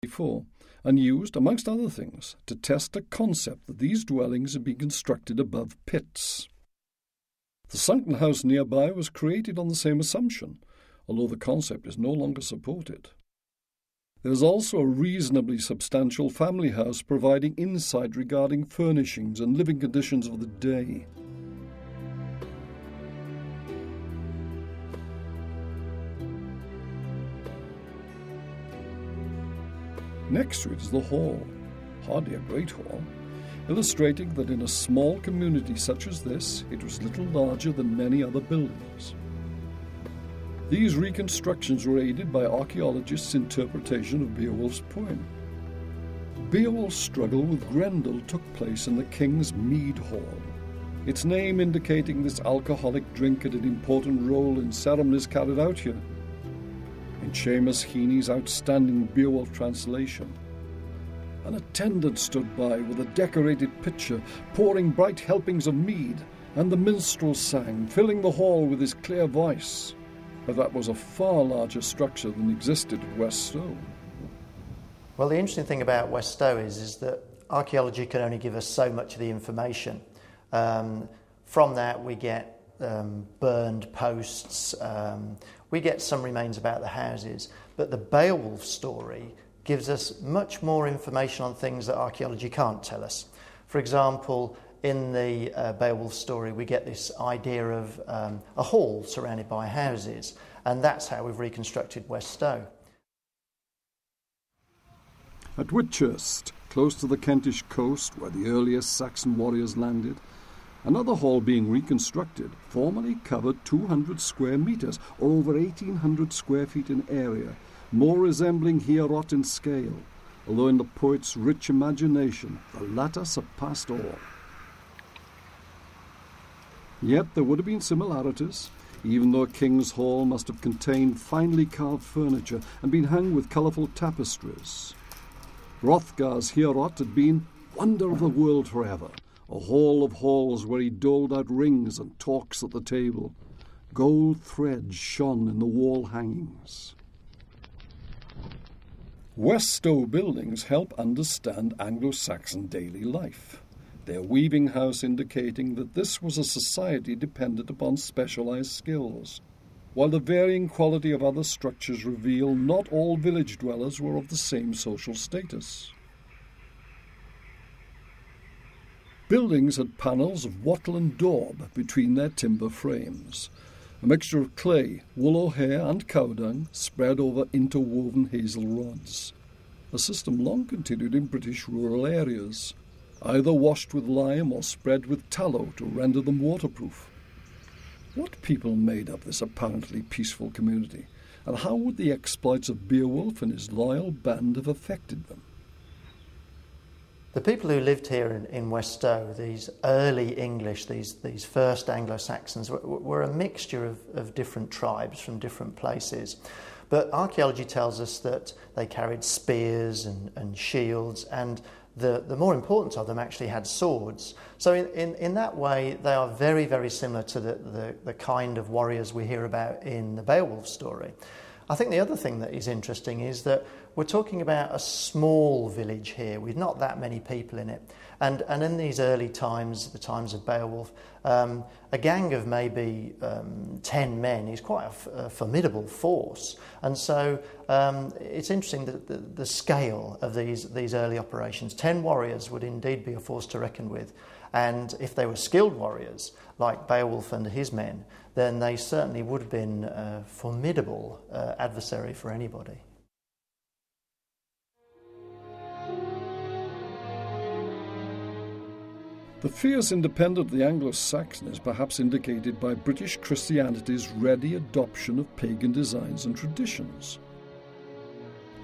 before, and used, amongst other things, to test the concept that these dwellings had been constructed above pits. The sunken house nearby was created on the same assumption, although the concept is no longer supported. There is also a reasonably substantial family house providing insight regarding furnishings and living conditions of the day. Next to it is the hall, hardly a great hall, illustrating that in a small community such as this, it was little larger than many other buildings. These reconstructions were aided by archaeologists' interpretation of Beowulf's poem. Beowulf's struggle with Grendel took place in the king's mead hall, its name indicating this alcoholic drink had an important role in ceremonies carried out here. In Seamus Heaney's outstanding Beowulf translation, an attendant stood by with a decorated pitcher, pouring bright helpings of mead, and the minstrel sang, filling the hall with his clear voice. But that was a far larger structure than existed at West Stow. Well, the interesting thing about West Stow is that archaeology can only give us so much of the information. From that we get burned posts, we get some remains about the houses, but the Beowulf story gives us much more information on things that archaeology can't tell us. For example, in the Beowulf story we get this idea of a hall surrounded by houses, and that's how we've reconstructed West Stow. At Whitchurst, close to the Kentish coast where the earliest Saxon warriors landed, another hall being reconstructed formerly covered 200 square metres, or over 1,800 square feet in area, more resembling Heorot in scale, although in the poet's rich imagination the latter surpassed all. Yet there would have been similarities, even though a king's hall must have contained finely carved furniture and been hung with colourful tapestries. Hrothgar's Heorot had been wonder of the world forever, a hall of halls where he doled out rings and talks at the table. Gold threads shone in the wall hangings. West Stow buildings help understand Anglo-Saxon daily life, their weaving house indicating that this was a society dependent upon specialised skills, while the varying quality of other structures reveal not all village dwellers were of the same social status. Buildings had panels of wattle and daub between their timber frames, a mixture of clay, wool or hair and cow dung spread over interwoven hazel rods, a system long continued in British rural areas, either washed with lime or spread with tallow to render them waterproof. What people made up this apparently peaceful community, and how would the exploits of Beowulf and his loyal band have affected them? The people who lived here in West Stow, these early English, these first Anglo-Saxons, were a mixture of different tribes from different places. But archaeology tells us that they carried spears and shields, and the more important of them actually had swords. So in that way, they are very, very similar to the kind of warriors we hear about in the Beowulf story. I think the other thing that is interesting is that we're talking about a small village here with not that many people in it. And in these early times, the times of Beowulf, a gang of maybe 10 men is quite a formidable force. And so it's interesting that the scale of these early operations. 10 warriors would indeed be a force to reckon with. And if they were skilled warriors, like Beowulf and his men, then they certainly would have been a formidable adversary for anybody. The fierce independence of the Anglo-Saxon is perhaps indicated by British Christianity's ready adoption of pagan designs and traditions.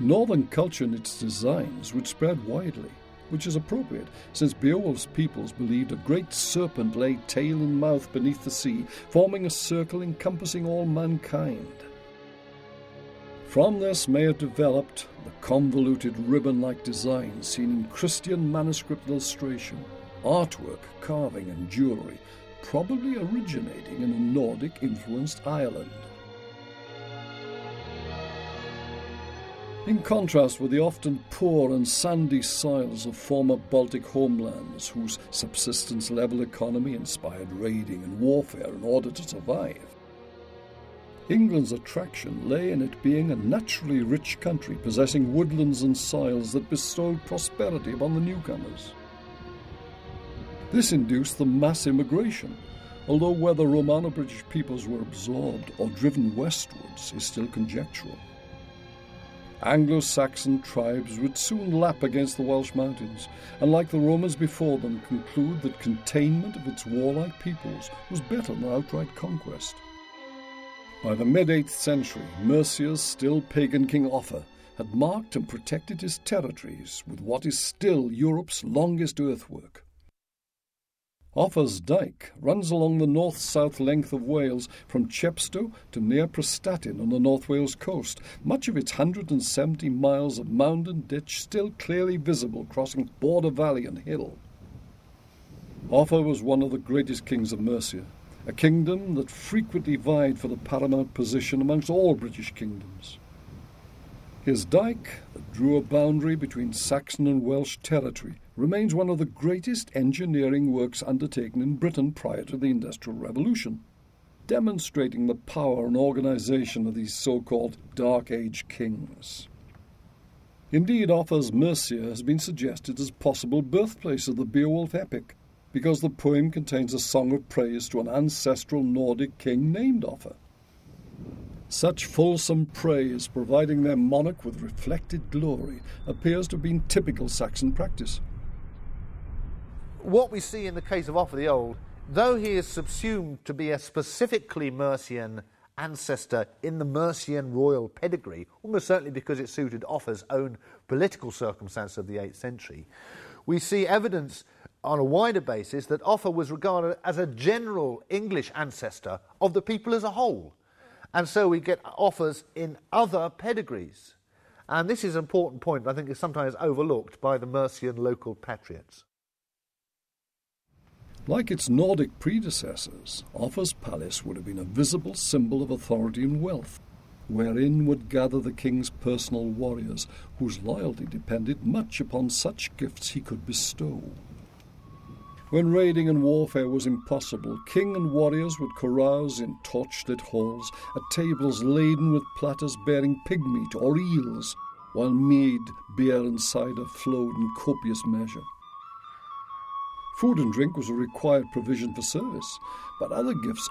Northern culture and its designs would spread widely, which is appropriate, since Beowulf's peoples believed a great serpent lay tail and mouth beneath the sea, forming a circle encompassing all mankind. From this may have developed the convoluted ribbon-like designs seen in Christian manuscript illustration, artwork, carving and jewellery, probably originating in a Nordic-influenced Ireland. In contrast with the often poor and sandy soils of former Baltic homelands, whose subsistence-level economy inspired raiding and warfare in order to survive, England's attraction lay in it being a naturally rich country possessing woodlands and soils that bestowed prosperity upon the newcomers. This induced the mass immigration, although whether Romano-British peoples were absorbed or driven westwards is still conjectural. Anglo-Saxon tribes would soon lap against the Welsh mountains, and like the Romans before them, conclude that containment of its warlike peoples was better than outright conquest. By the mid-8th century, Mercia's still pagan king Offa had marked and protected his territories with what is still Europe's longest earthwork. Offa's dyke runs along the north-south length of Wales from Chepstow to near Prestatyn on the North Wales coast, much of its 170 miles of mound and ditch still clearly visible crossing border valley and hill. Offa was one of the greatest kings of Mercia, a kingdom that frequently vied for the paramount position amongst all British kingdoms. His dyke, that drew a boundary between Saxon and Welsh territory, remains one of the greatest engineering works undertaken in Britain prior to the Industrial Revolution, demonstrating the power and organisation of these so-called Dark Age kings. Indeed, Offa's Mercia has been suggested as possible birthplace of the Beowulf epic, because the poem contains a song of praise to an ancestral Nordic king named Offa. Such fulsome praise, providing their monarch with reflected glory, appears to have been typical Saxon practice. What we see in the case of Offa the Old, though he is subsumed to be a specifically Mercian ancestor in the Mercian royal pedigree, almost certainly because it suited Offa's own political circumstance of the 8th century, we see evidence on a wider basis that Offa was regarded as a general English ancestor of the people as a whole. And so we get Offas in other pedigrees. And this is an important point, I think is sometimes overlooked by the Mercian local patriots. Like its Nordic predecessors, Offa's palace would have been a visible symbol of authority and wealth, wherein would gather the king's personal warriors, whose loyalty depended much upon such gifts he could bestow. When raiding and warfare was impossible, king and warriors would carouse in torch-lit halls, at tables laden with platters bearing pig meat or eels, while mead, beer and cider flowed in copious measure. Food and drink was a required provision for service, but other gifts